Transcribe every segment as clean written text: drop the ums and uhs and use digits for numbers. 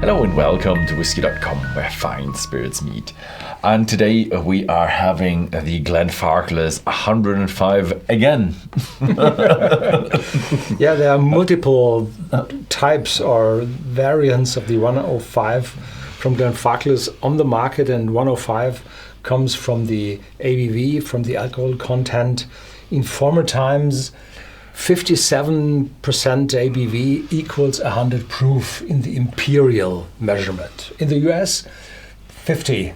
Hello and welcome to Whisky.com, where fine spirits meet. And today we are having the Glenfarclas 105 again. Yeah, there are multiple types or variants of the 105 from Glenfarclas on the market, and 105 comes from the ABV, from the alcohol content. In former times, 57% ABV equals 100 proof in the imperial measurement. In the US, 50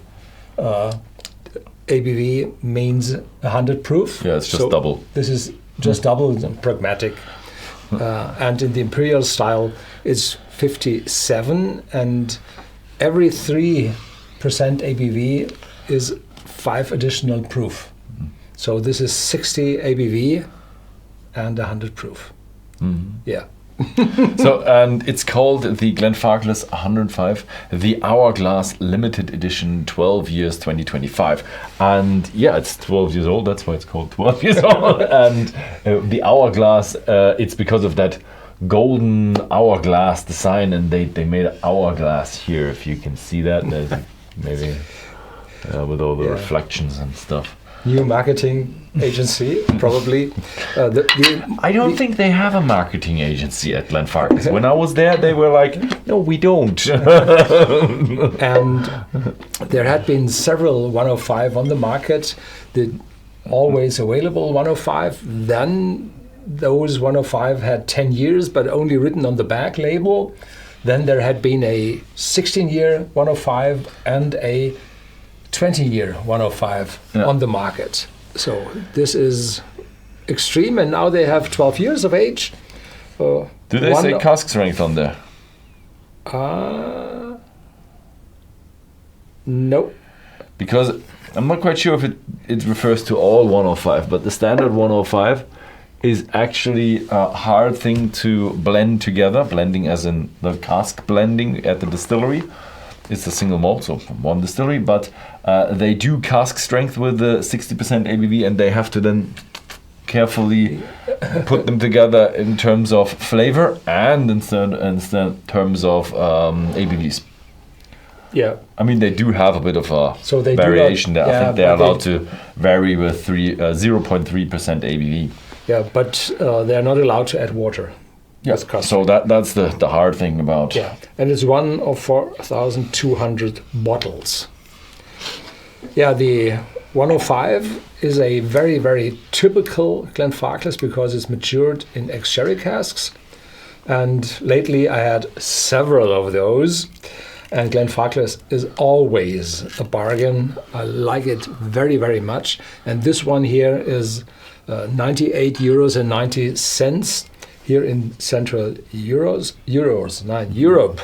ABV means 100 proof. Yeah, it's just double. This is just double, pragmatic. And in the imperial style, it's 57, and every 3% ABV is 5 additional proof. So this is 60 ABV and 100 proof. Mm-hmm. Yeah. So, and it's called the Glenfarclas 105, the Hourglass Limited Edition, 12 years 2025. And yeah, it's 12 years old, that's why it's called 12 years old. And the Hourglass, it's because of that golden hourglass design, and they made an hourglass here, if you can see that. There's maybe with all the reflections and stuff. New marketing agency, probably. I don't think they have a marketing agency at Glenfarclas. When I was there, they were like, no, we don't. And there had been several 105 on the market, the always available 105. Then those 105 had 10 years, but only written on the back label. Then there had been a 16-year 105 and a 20-year 105 on the market. So this is extreme, and now they have 12 years of age. Do they say Cask Strength on there? No. Because I'm not quite sure if it refers to all 105, but the standard 105 is actually a hard thing to blend together, blending as in the cask blending at the distillery. It's a single malt, so from one distillery, but they do cask strength with the 60% ABV, and they have to then carefully put them together in terms of flavor and in terms of ABVs. Yeah. I mean, they do have a bit of a they variation there. I think they're allowed to vary with 0.3% ABV. Yeah, but they're not allowed to add water. Yeah, so that's the hard thing about. Yeah, and it's one of 4,200 bottles. Yeah, the 105 is a very, very typical Glenfarclas because it's matured in ex-sherry casks. And lately I had several of those. And Glenfarclas is always a bargain. I like it very, very much. And this one here is 98 € here in Central Europe.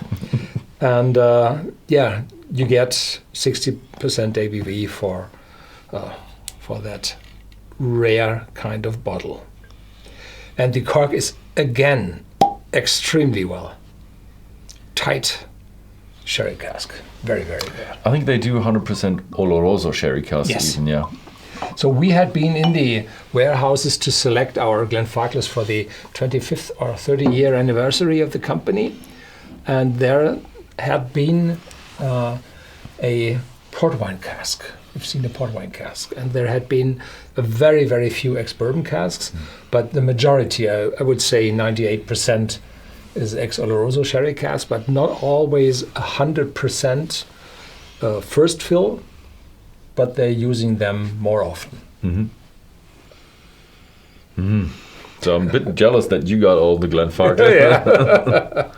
And you get 60% ABV for that rare kind of bottle. And the cork is again extremely well tight sherry cask, very, very good. I think they do 100% Oloroso sherry cask. Yes. Even, yeah. So we had been in the warehouses to select our Glenfarclas for the 25th or 30-year anniversary of the company, and there had been a port wine cask. We've seen a port wine cask, and there had been a very, very few ex-bourbon casks, but the majority, I would say 98%, is ex-Oloroso sherry cask, but not always 100% first fill, but they're using them more often. Mm-hmm. Mm-hmm. So I'm a bit jealous that you got all the Glenfarclas.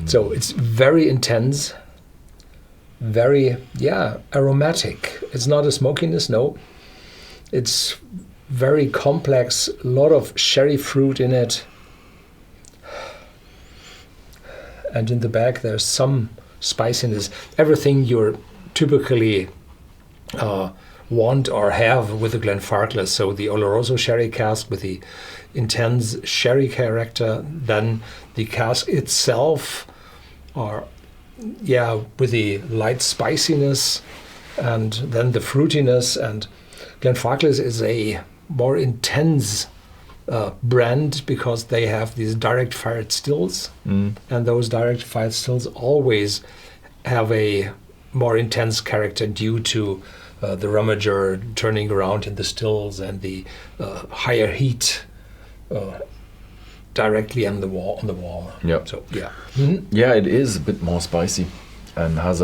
So it's very intense, very, aromatic. It's not a smokiness, no. It's very complex, a lot of sherry fruit in it. And in the back there's some spiciness, everything you're typically want or have with a Glenfarclas. So the Oloroso sherry cask with the intense sherry character, then the cask itself, or with the light spiciness, and then the fruitiness. And Glenfarclas is a more intense brand because they have these direct fired stills, and those direct fired stills always have a more intense character due to the rummager turning around in the stills and the higher heat directly on the wall. Yeah. So yeah. Yeah, it is a bit more spicy, and has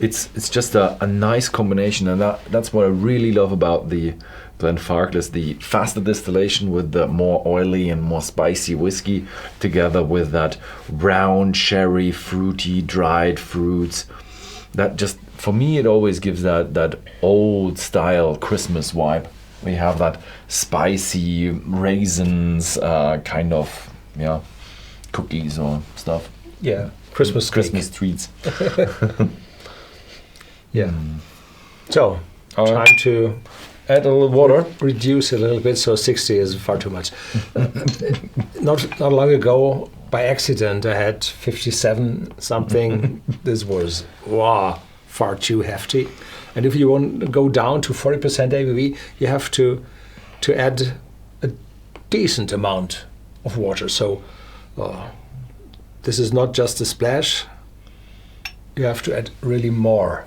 it's just a nice combination, and that's what I really love about the Glenfarclas, the faster distillation with the more oily and more spicy whiskey, together with that round sherry, fruity, dried fruits. That just, for me, it always gives that old style Christmas vibe. We have that spicy raisins kind of, cookies or stuff. Yeah, Christmas treats. Yeah. So, time to add a little water. Reduce a little bit, so 60 is far too much. Not long ago, by accident, I had 57 something. This was far too hefty. And if you want to go down to 40% ABV, you have to add a decent amount of water. So this is not just a splash. You have to add really more.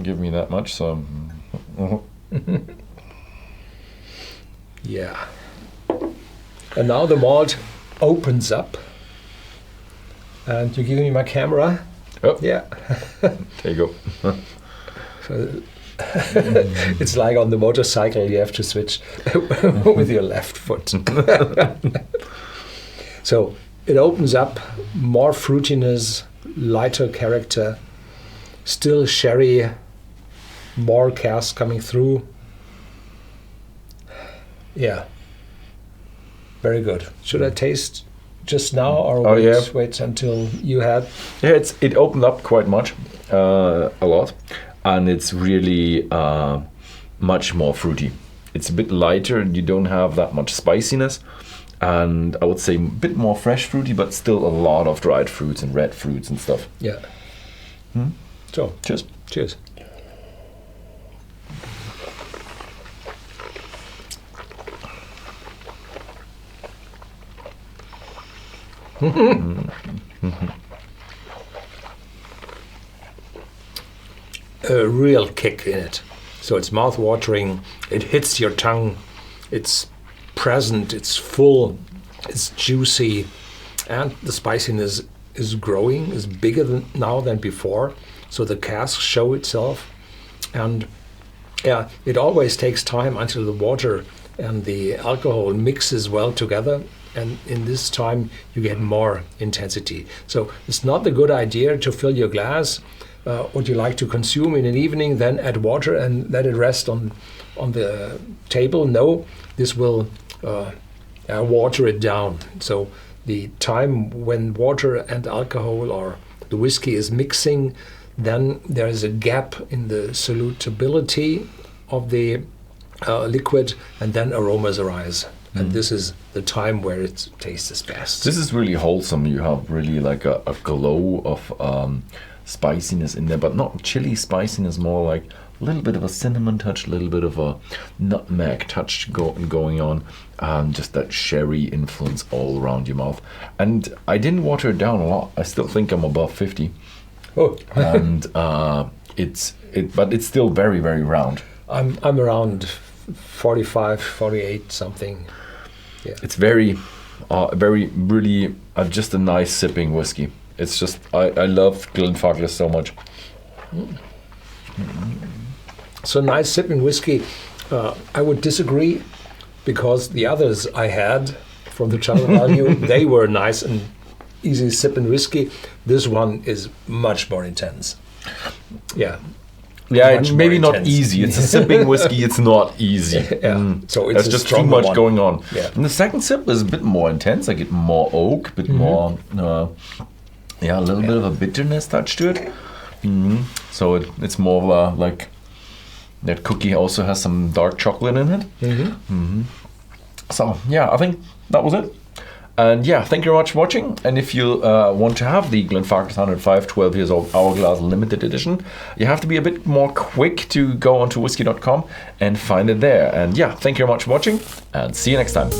Give me that much, so. Yeah. And now the malt opens up. And you give me my camera. Oh. Yeah. There you go. So, it's like on the motorcycle, you have to switch with your left foot. So it opens up, more fruitiness, lighter character, still sherry, more cask coming through. Yeah. Very good. Should I taste just now, or wait until you had? Yeah, it opened up quite much, a lot, and it's really much more fruity. It's a bit lighter, and you don't have that much spiciness, and I would say a bit more fresh fruity, but still a lot of dried fruits and red fruits and stuff. Yeah. So, cheers. Cheers. A real kick in it. So it's mouth-watering, it hits your tongue, it's present, it's full, it's juicy, and the spiciness is growing, is bigger now than before. So the casks show itself, and yeah, it always takes time until the water and the alcohol mixes well together, and in this time you get more intensity. So it's not a good idea to fill your glass, what you like to consume in an evening, then add water and let it rest on the table. No, this will water it down. So the time when water and alcohol or the whiskey is mixing, then there is a gap in the solubility of the liquid, and then aromas arise. And this is the time where it tastes its best. This is really wholesome. You have really like a glow of spiciness in there, but not chili spiciness, more like a little bit of a cinnamon touch, a little bit of a nutmeg touch going on, just that sherry influence all around your mouth. And I didn't water it down a lot. I still think I'm above 50. Oh. And but it's still very, very round. I'm around 45, 48 something. Yeah. It's very really just a nice sipping whiskey. It's just, I love Glenfarclas so much. So nice sipping whiskey. I would disagree, because the others I had from the Channel Value, they were nice and easy sipping whiskey. This one is much more intense. Yeah. Yeah, it's maybe not easy. It's a sipping whiskey. It's not easy. Yeah. So it's just too much going on. Yeah. And the second sip is a bit more intense. I get more oak, a bit more, a little bit of a bitterness touch to it. So it's more of a, like, that cookie also has some dark chocolate in it. So yeah, I think that was it. And yeah, thank you very much for watching. And if you want to have the Glenfarclas 105 12 years old Hourglass Limited Edition, you have to be a bit more quick to go onto Whisky.com and find it there. And yeah, thank you very much for watching, and see you next time.